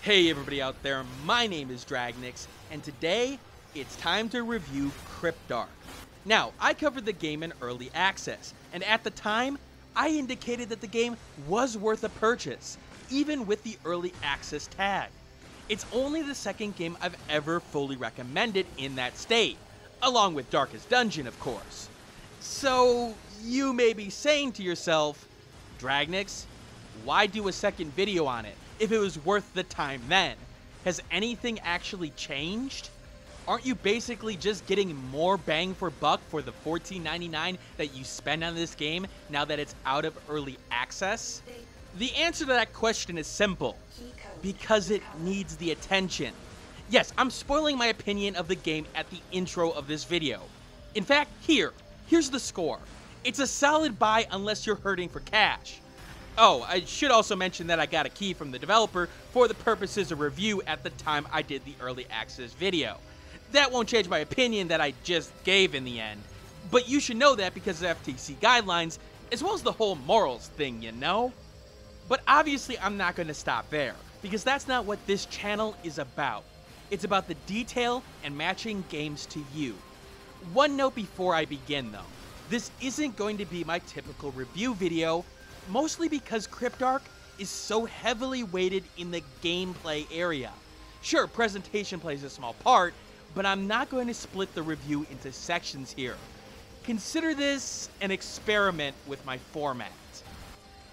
Hey everybody out there, my name is Dragnix, and today it's time to review Cryptark. Now, I covered the game in early access, and at the time, I indicated that the game was worth a purchase, even with the early access tag. It's only the second game I've ever fully recommended in that state, along with Darkest Dungeon, of course. So, you may be saying to yourself, Dragnix, why do a second video on it if it was worth the time then? Has anything actually changed? Aren't you basically just getting more bang for buck for the $14.99 that you spend on this game now that it's out of early access? The answer to that question is simple. Because it needs the attention. Yes, I'm spoiling my opinion of the game at the intro of this video. In fact, here's the score. It's a solid buy unless you're hurting for cash. Oh, I should also mention that I got a key from the developer for the purposes of review at the time I did the early access video. That won't change my opinion that I just gave in the end, but you should know that because of FTC guidelines, as well as the whole morals thing, you know? But obviously I'm not going to stop there, because that's not what this channel is about. It's about the detail and matching games to you. One note before I begin though, this isn't going to be my typical review video, mostly because Cryptark is so heavily weighted in the gameplay area. Sure, presentation plays a small part, but I'm not going to split the review into sections here. Consider this an experiment with my format.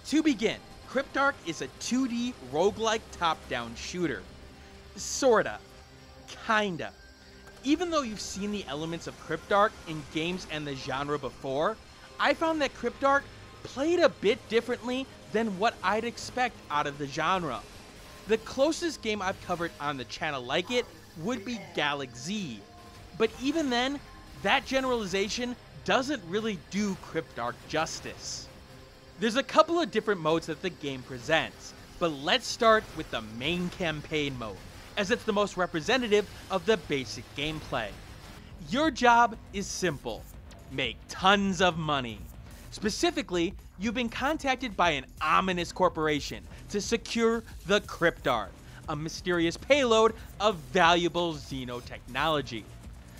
To begin, Cryptark is a 2D roguelike top-down shooter. Sorta. Kinda. Even though you've seen the elements of Cryptark in games and the genre before, I found that Cryptark played a bit differently than what I'd expect out of the genre. The closest game I've covered on the channel like it would be Galaxy, but even then, that generalization doesn't really do Cryptark justice. There's a couple of different modes that the game presents, but let's start with the main campaign mode, as it's the most representative of the basic gameplay. Your job is simple: make tons of money. Specifically, you've been contacted by an ominous corporation to secure the Cryptark, a mysterious payload of valuable xenotechnology.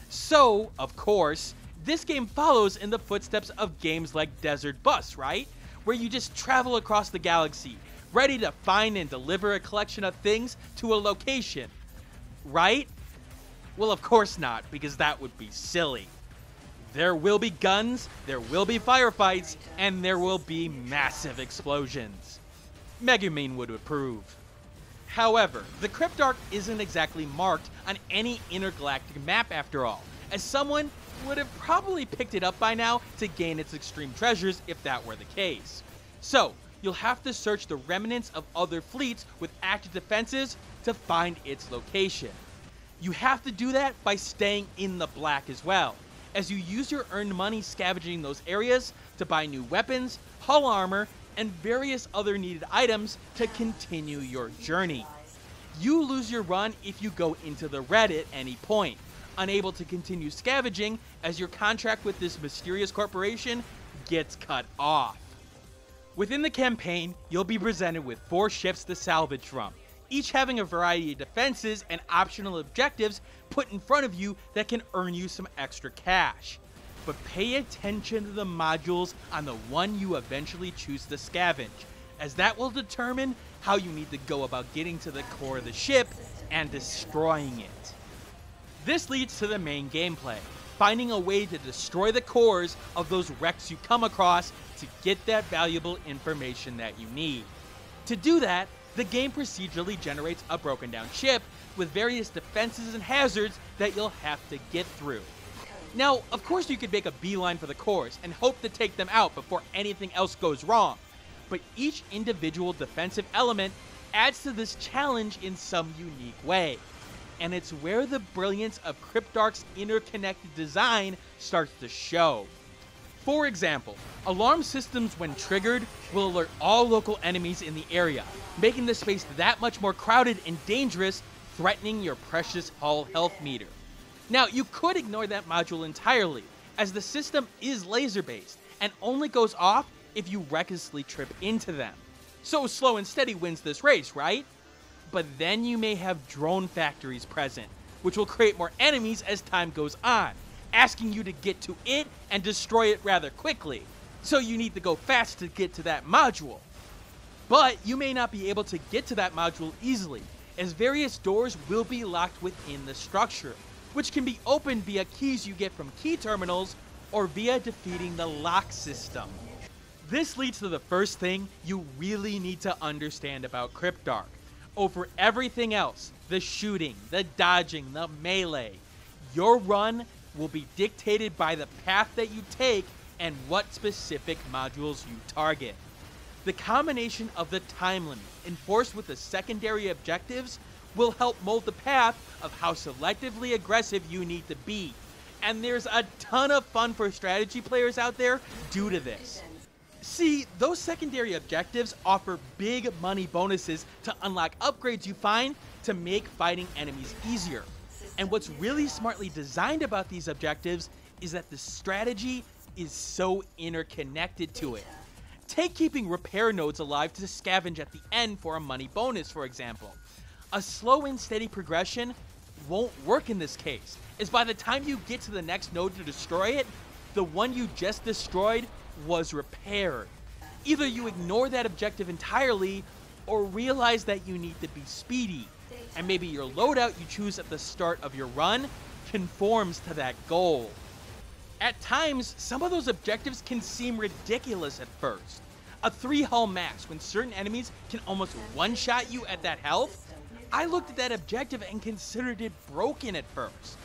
So, of course, this game follows in the footsteps of games like Desert Bus, right? Where you just travel across the galaxy, ready to find and deliver a collection of things to a location. Right? Well, of course not, because that would be silly. There will be guns, there will be firefights, and there will be massive explosions. Megumin would approve. However, the Cryptark isn't exactly marked on any intergalactic map after all, as someone would have probably picked it up by now to gain its extreme treasures if that were the case. So, you'll have to search the remnants of other fleets with active defenses to find its location. You have to do that by staying in the black as well, as you use your earned money scavenging those areas to buy new weapons, hull armor, and various other needed items to continue your journey. You lose your run if you go into the red at any point, unable to continue scavenging as your contract with this mysterious corporation gets cut off. Within the campaign, you'll be presented with 4 ships to salvage from, each having a variety of defenses and optional objectives put in front of you that can earn you some extra cash. But pay attention to the modules on the one you eventually choose to scavenge, as that will determine how you need to go about getting to the core of the ship and destroying it. This leads to the main gameplay, finding a way to destroy the cores of those wrecks you come across to get that valuable information that you need. To do that, the game procedurally generates a broken down ship with various defenses and hazards that you'll have to get through. Now, of course you could make a beeline for the cores and hope to take them out before anything else goes wrong, but each individual defensive element adds to this challenge in some unique way. And it's where the brilliance of Cryptark's interconnected design starts to show. For example, alarm systems when triggered will alert all local enemies in the area, making the space that much more crowded and dangerous, threatening your precious hull health meter. Now, you could ignore that module entirely, as the system is laser-based and only goes off if you recklessly trip into them. So slow and steady wins this race, right? But then you may have drone factories present, which will create more enemies as time goes on, asking you to get to it and destroy it rather quickly. So you need to go fast to get to that module. But you may not be able to get to that module easily, as various doors will be locked within the structure, which can be opened via keys you get from key terminals or via defeating the lock system. This leads to the first thing you really need to understand about Cryptark. Over everything else, the shooting, the dodging, the melee, your run will be dictated by the path that you take and what specific modules you target. The combination of the time limit enforced with the secondary objectives will help mold the path of how selectively aggressive you need to be. And there's a ton of fun for strategy players out there due to this. See, those secondary objectives offer big money bonuses to unlock upgrades you find to make fighting enemies easier. And what's really smartly designed about these objectives is that the strategy is so interconnected to it. Take keeping repair nodes alive to scavenge at the end for a money bonus, for example. A slow and steady progression won't work in this case, as by the time you get to the next node to destroy it, the one you just destroyed was repaired. Either you ignore that objective entirely, or realize that you need to be speedy, and maybe your loadout you choose at the start of your run conforms to that goal. At times, some of those objectives can seem ridiculous at first. A 3-hull max when certain enemies can almost one-shot you at that health? I looked at that objective and considered it broken at first.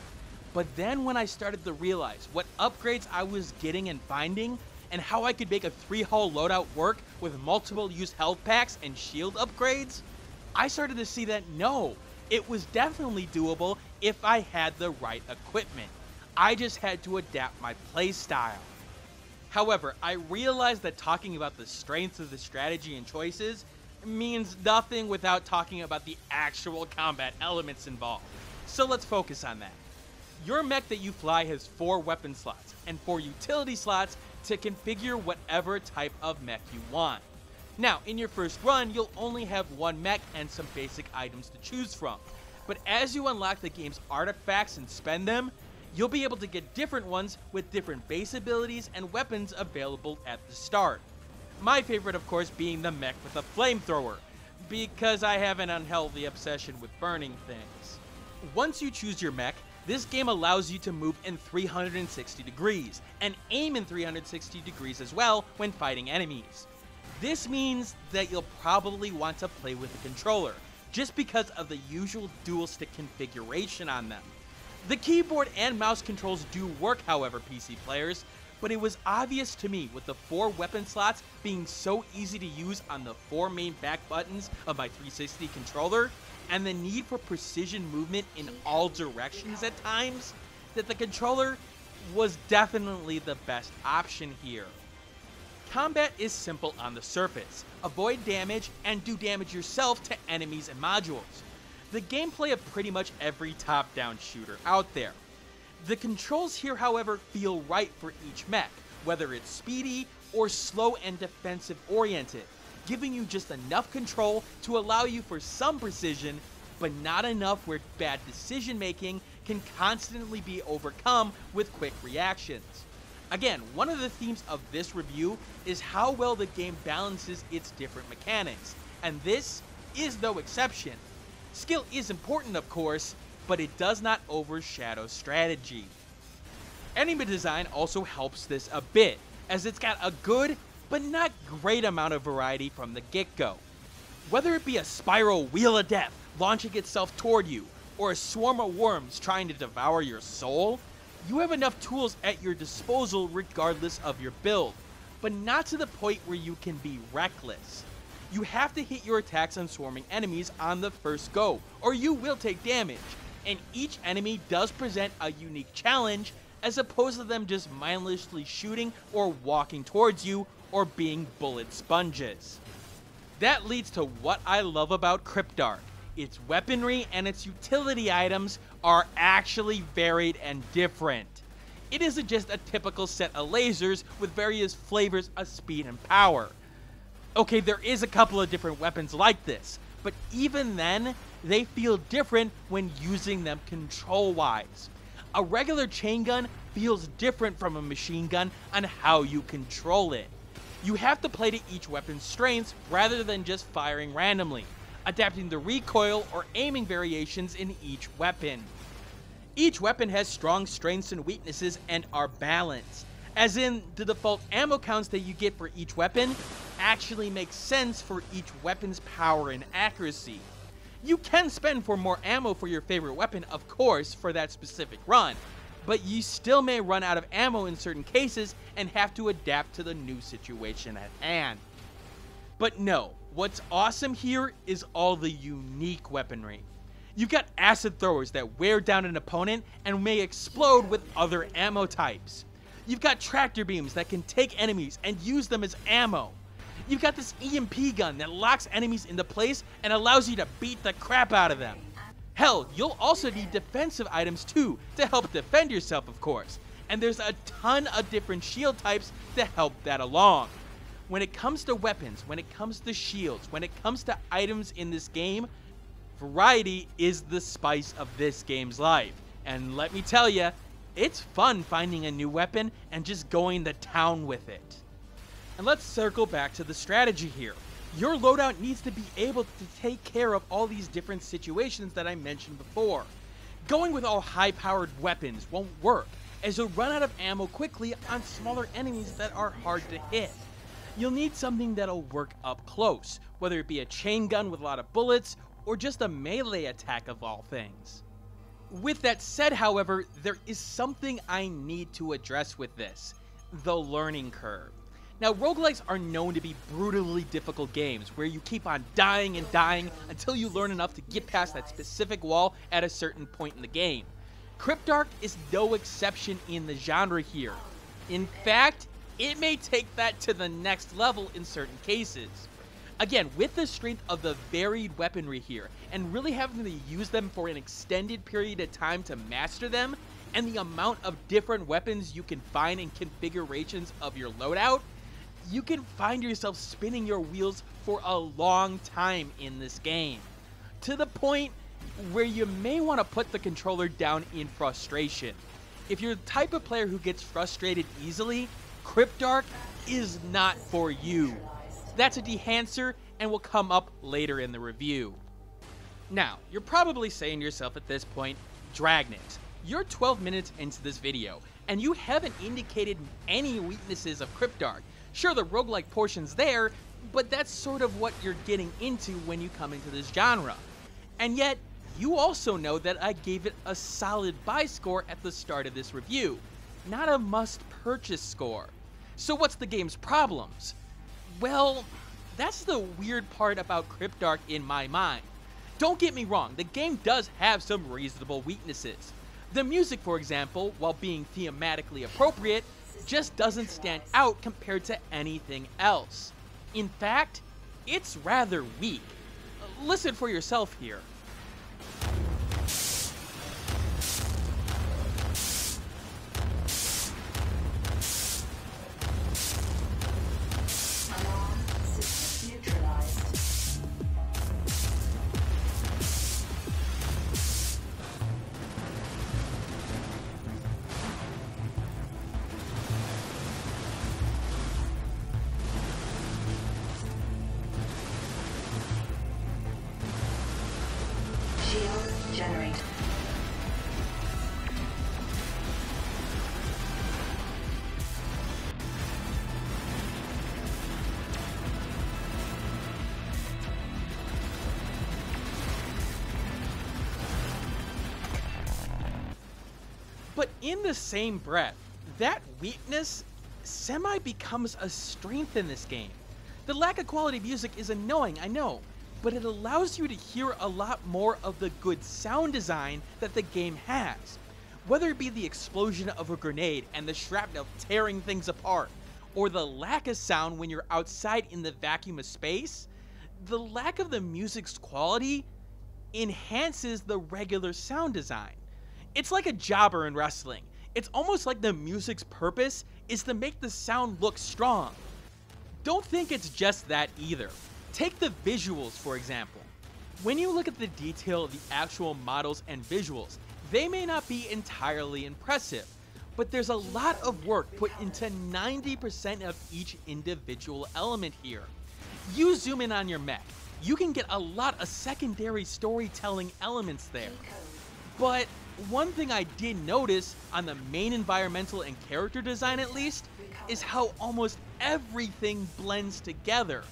But then when I started to realize what upgrades I was getting and finding, and how I could make a 3-hull loadout work with multiple use health packs and shield upgrades, I started to see that no, it was definitely doable if I had the right equipment. I just had to adapt my playstyle. However, I realized that talking about the strengths of the strategy and choices means nothing without talking about the actual combat elements involved. So let's focus on that. Your mech that you fly has 4 weapon slots and 4 utility slots to configure whatever type of mech you want. Now, in your first run, you'll only have 1 mech and some basic items to choose from. But as you unlock the game's artifacts and spend them, you'll be able to get different ones with different base abilities and weapons available at the start. My favorite, of course, being the mech with a flamethrower, because I have an unhealthy obsession with burning things. Once you choose your mech, this game allows you to move in 360 degrees, and aim in 360 degrees as well when fighting enemies. This means that you'll probably want to play with a controller, just because of the usual dual stick configuration on them. The keyboard and mouse controls do work, however, PC players, but it was obvious to me with the 4 weapon slots being so easy to use on the 4 main back buttons of my 360 controller, and the need for precision movement in all directions at times, that the controller was definitely the best option here. Combat is simple on the surface. Avoid damage and do damage yourself to enemies and modules. The gameplay of pretty much every top-down shooter out there. The controls here, however, feel right for each mech, whether it's speedy or slow and defensive oriented, giving you just enough control to allow you for some precision, but not enough where bad decision making can constantly be overcome with quick reactions. Again, one of the themes of this review is how well the game balances its different mechanics, and this is no exception. Skill is important, of course, but it does not overshadow strategy. Enemy design also helps this a bit, as it's got a good but not great amount of variety from the get-go. Whether it be a spiral wheel of death launching itself toward you, or a swarm of worms trying to devour your soul, you have enough tools at your disposal regardless of your build, but not to the point where you can be reckless. You have to hit your attacks on swarming enemies on the first go, or you will take damage, and each enemy does present a unique challenge as opposed to them just mindlessly shooting or walking towards you or being bullet sponges. That leads to what I love about Cryptark. Its weaponry and its utility items are actually varied and different. It isn't just a typical set of lasers with various flavors of speed and power. Okay, there is a couple of different weapons like this, but even then, they feel different when using them control-wise. A regular chain gun feels different from a machine gun on how you control it. You have to play to each weapon's strengths rather than just firing randomly, adapting the recoil or aiming variations in each weapon. Each weapon has strong strengths and weaknesses and are balanced, as in the default ammo counts that you get for each weapon actually make sense for each weapon's power and accuracy. You can spend for more ammo for your favorite weapon, of course, for that specific run, but you still may run out of ammo in certain cases and have to adapt to the new situation at hand. But no, what's awesome here is all the unique weaponry. You've got acid throwers that wear down an opponent and may explode with other ammo types. You've got tractor beams that can take enemies and use them as ammo. You've got this EMP gun that locks enemies into place and allows you to beat the crap out of them. Hell, you'll also need defensive items too to help defend yourself, of course. And there's a ton of different shield types to help that along. When it comes to weapons, when it comes to shields, when it comes to items in this game, variety is the spice of this game's life. And let me tell you, it's fun finding a new weapon and just going to town with it. And let's circle back to the strategy here. Your loadout needs to be able to take care of all these different situations that I mentioned before. Going with all high-powered weapons won't work, as you'll run out of ammo quickly on smaller enemies that are hard to hit. You'll need something that'll work up close, whether it be a chain gun with a lot of bullets, or just a melee attack of all things. With that said, however, there is something I need to address with this: the learning curve. Now, roguelikes are known to be brutally difficult games where you keep on dying and dying until you learn enough to get past that specific wall at a certain point in the game. Cryptark is no exception in the genre here. In fact, it may take that to the next level in certain cases. Again, with the strength of the varied weaponry here, and really having to use them for an extended period of time to master them, and the amount of different weapons you can find in configurations of your loadout, you can find yourself spinning your wheels for a long time in this game, to the point where you may want to put the controller down in frustration. If you're the type of player who gets frustrated easily, Cryptark is not for you. That's a dehancer and will come up later in the review. Now, you're probably saying to yourself at this point, Dragnix, you're 12 minutes into this video, and you haven't indicated any weaknesses of Cryptark. Sure, the roguelike portion's there, but that's sort of what you're getting into when you come into this genre. And yet, you also know that I gave it a solid buy score at the start of this review, not a must-purchase score. So what's the game's problems? Well, that's the weird part about Cryptark in my mind. Don't get me wrong, the game does have some reasonable weaknesses. The music, for example, while being thematically appropriate, just doesn't stand out compared to anything else. In fact, it's rather weak. Listen for yourself here. Generate. But in the same breath, that weakness semi becomes a strength in this game. The lack of quality music is annoying, I know, but it allows you to hear a lot more of the good sound design that the game has. Whether it be the explosion of a grenade and the shrapnel tearing things apart, or the lack of sound when you're outside in the vacuum of space, the lack of the music's quality enhances the regular sound design. It's like a jobber in wrestling. It's almost like the music's purpose is to make the sound look strong. Don't think it's just that either. Take the visuals, for example. When you look at the detail of the actual models and visuals, they may not be entirely impressive, but there's a lot of work put into 90% of each individual element here. You zoom in on your mech, you can get a lot of secondary storytelling elements there. But one thing I did notice on the main environmental and character design at least, is how almost everything blends together.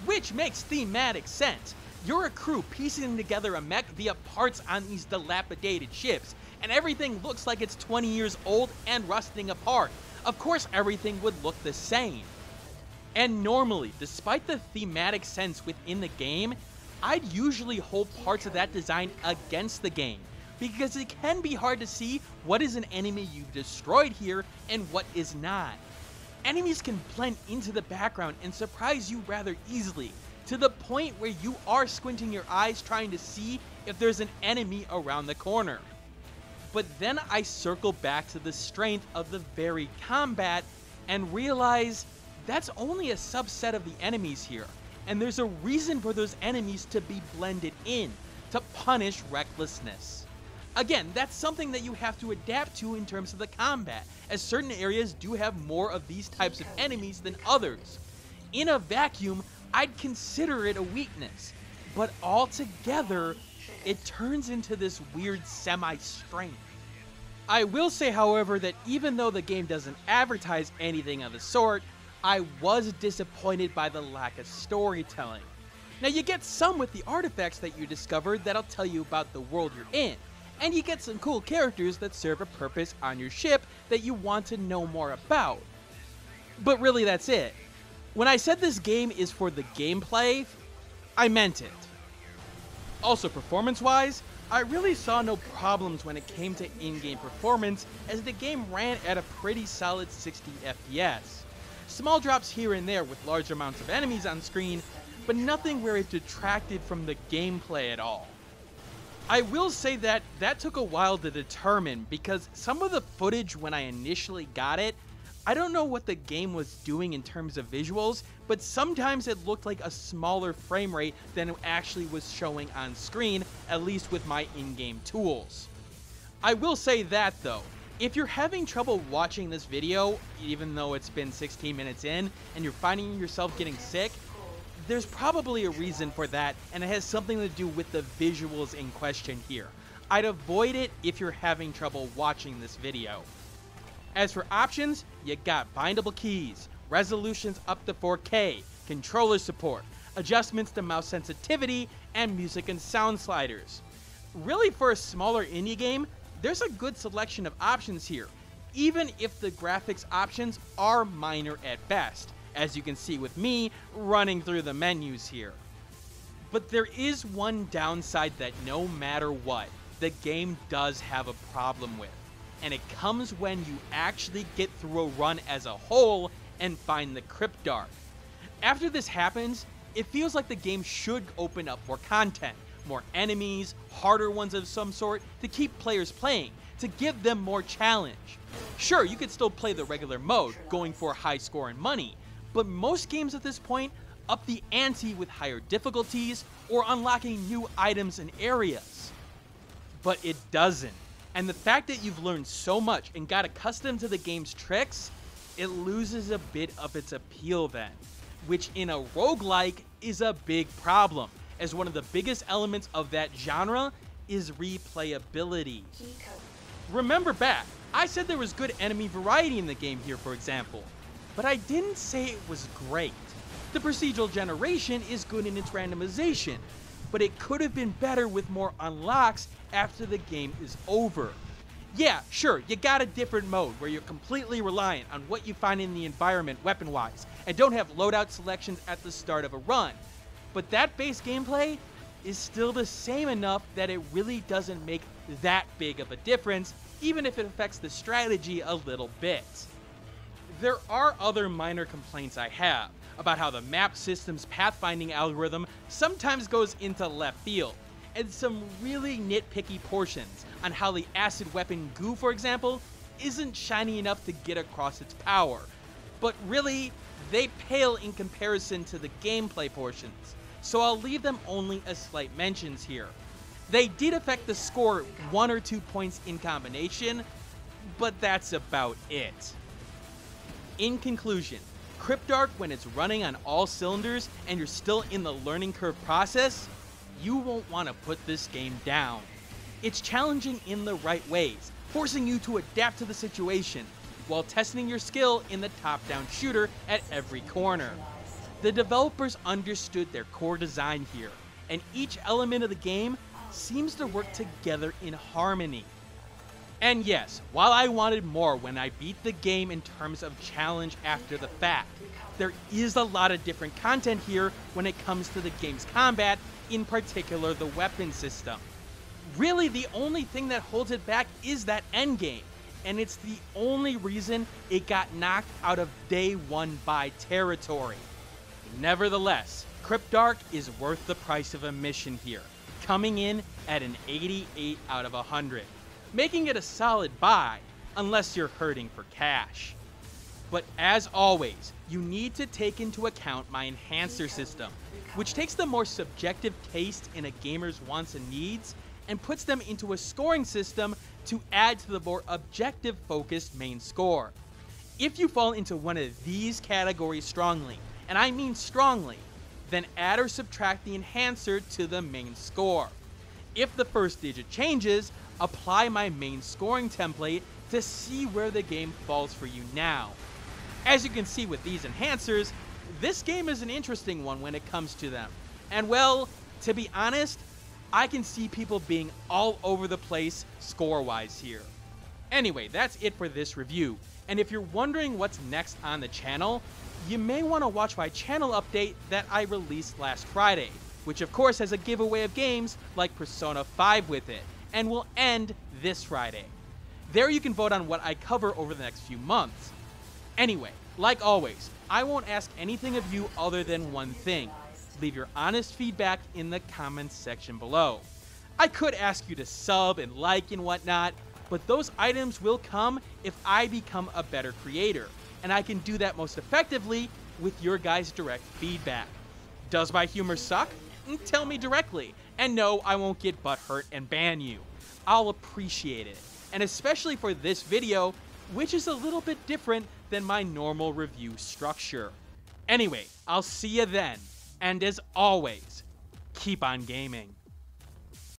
Which makes thematic sense. You're a crew piecing together a mech via parts on these dilapidated ships, and everything looks like it's 20 years old and rusting apart. Of course everything would look the same. And normally, despite the thematic sense within the game, I'd usually hold parts of that design against the game, because it can be hard to see what is an enemy you've destroyed here and what is not. Enemies can blend into the background and surprise you rather easily, to the point where you are squinting your eyes trying to see if there's an enemy around the corner. But then I circle back to the strength of the very combat and realize that's only a subset of the enemies here, and there's a reason for those enemies to be blended in, to punish recklessness. Again, that's something that you have to adapt to in terms of the combat, as certain areas do have more of these types of enemies than others. In a vacuum, I'd consider it a weakness, but altogether, it turns into this weird semi-strength. I will say, however, that even though the game doesn't advertise anything of the sort, I was disappointed by the lack of storytelling. Now, you get some with the artifacts that you discovered that'll tell you about the world you're in, and you get some cool characters that serve a purpose on your ship that you want to know more about. But really, that's it. When I said this game is for the gameplay, I meant it. Also, performance-wise, I really saw no problems when it came to in-game performance, as the game ran at a pretty solid 60 FPS. Small drops here and there with large amounts of enemies on screen, but nothing where it detracted from the gameplay at all. I will say that took a while to determine, because some of the footage when I initially got it, I don't know what the game was doing in terms of visuals, but sometimes it looked like a smaller frame rate than it actually was showing on screen, at least with my in-game tools. I will say that though, if you're having trouble watching this video, even though it's been 16 minutes in, and you're finding yourself getting sick, there's probably a reason for that, and it has something to do with the visuals in question here. I'd avoid it if you're having trouble watching this video. As for options, you got bindable keys, resolutions up to 4K, controller support, adjustments to mouse sensitivity, and music and sound sliders. Really, for a smaller indie game, there's a good selection of options here, even if the graphics options are minor at best, as you can see with me running through the menus here. But there is one downside that no matter what, the game does have a problem with, and it comes when you actually get through a run as a whole and find the Cryptark. After this happens, it feels like the game should open up more content, more enemies, harder ones of some sort, to keep players playing, to give them more challenge. Sure, you could still play the regular mode, going for a high score and money, but most games at this point up the ante with higher difficulties or unlocking new items and areas. But it doesn't. And the fact that you've learned so much and got accustomed to the game's tricks, it loses a bit of its appeal then, which in a roguelike is a big problem, as one of the biggest elements of that genre is replayability. Remember back, I said there was good enemy variety in the game here, for example, but I didn't say it was great. The procedural generation is good in its randomization, but it could have been better with more unlocks after the game is over. Yeah, sure, you got a different mode where you're completely reliant on what you find in the environment weapon-wise, and don't have loadout selections at the start of a run. But that base gameplay is still the same enough that it really doesn't make that big of a difference, even if it affects the strategy a little bit. There are other minor complaints I have about how the map system's pathfinding algorithm sometimes goes into left field, and some really nitpicky portions on how the acid weapon goo, for example, isn't shiny enough to get across its power. But really, they pale in comparison to the gameplay portions. so I'll leave them only as slight mentions here. They did affect the score 1 or 2 points in combination, but that's about it. In conclusion, Cryptark, when it's running on all cylinders and you're still in the learning curve process, you won't want to put this game down. It's challenging in the right ways, forcing you to adapt to the situation, while testing your skill in the top-down shooter at every corner. The developers understood their core design here, and each element of the game seems to work together in harmony. And yes, while I wanted more when I beat the game in terms of challenge after the fact, there is a lot of different content here when it comes to the game's combat, in particular the weapon system. Really, the only thing that holds it back is that endgame, and it's the only reason it got knocked out of day 1 buy territory. Nevertheless, Cryptark is worth the price of admission here, coming in at an 88 out of 100, making it a solid buy unless you're hurting for cash. But as always, you need to take into account my enhancer system, which takes the more subjective taste in a gamer's wants and needs and puts them into a scoring system to add to the more objective focused main score. If you fall into one of these categories strongly, and I mean strongly, then add or subtract the enhancer to the main score. If the first digit changes, apply my main scoring template to see where the game falls for you now. As you can see with these enhancers, this game is an interesting one when it comes to them. And well, to be honest, I can see people being all over the place score-wise here. Anyway, that's it for this review. And if you're wondering what's next on the channel, you may want to watch my channel update that I released last Friday, which of course has a giveaway of games like Persona 5 with it, and will end this Friday. There you can vote on what I cover over the next few months. Anyway, like always, I won't ask anything of you other than one thing. Leave your honest feedback in the comments section below. I could ask you to sub and like and whatnot, but those items will come if I become a better creator, and I can do that most effectively with your guys' direct feedback. Does my humor suck? Tell me directly, and no, I won't get butthurt and ban you. I'll appreciate it, and especially for this video, which is a little bit different than my normal review structure. Anyway, I'll see you then, and as always, keep on gaming.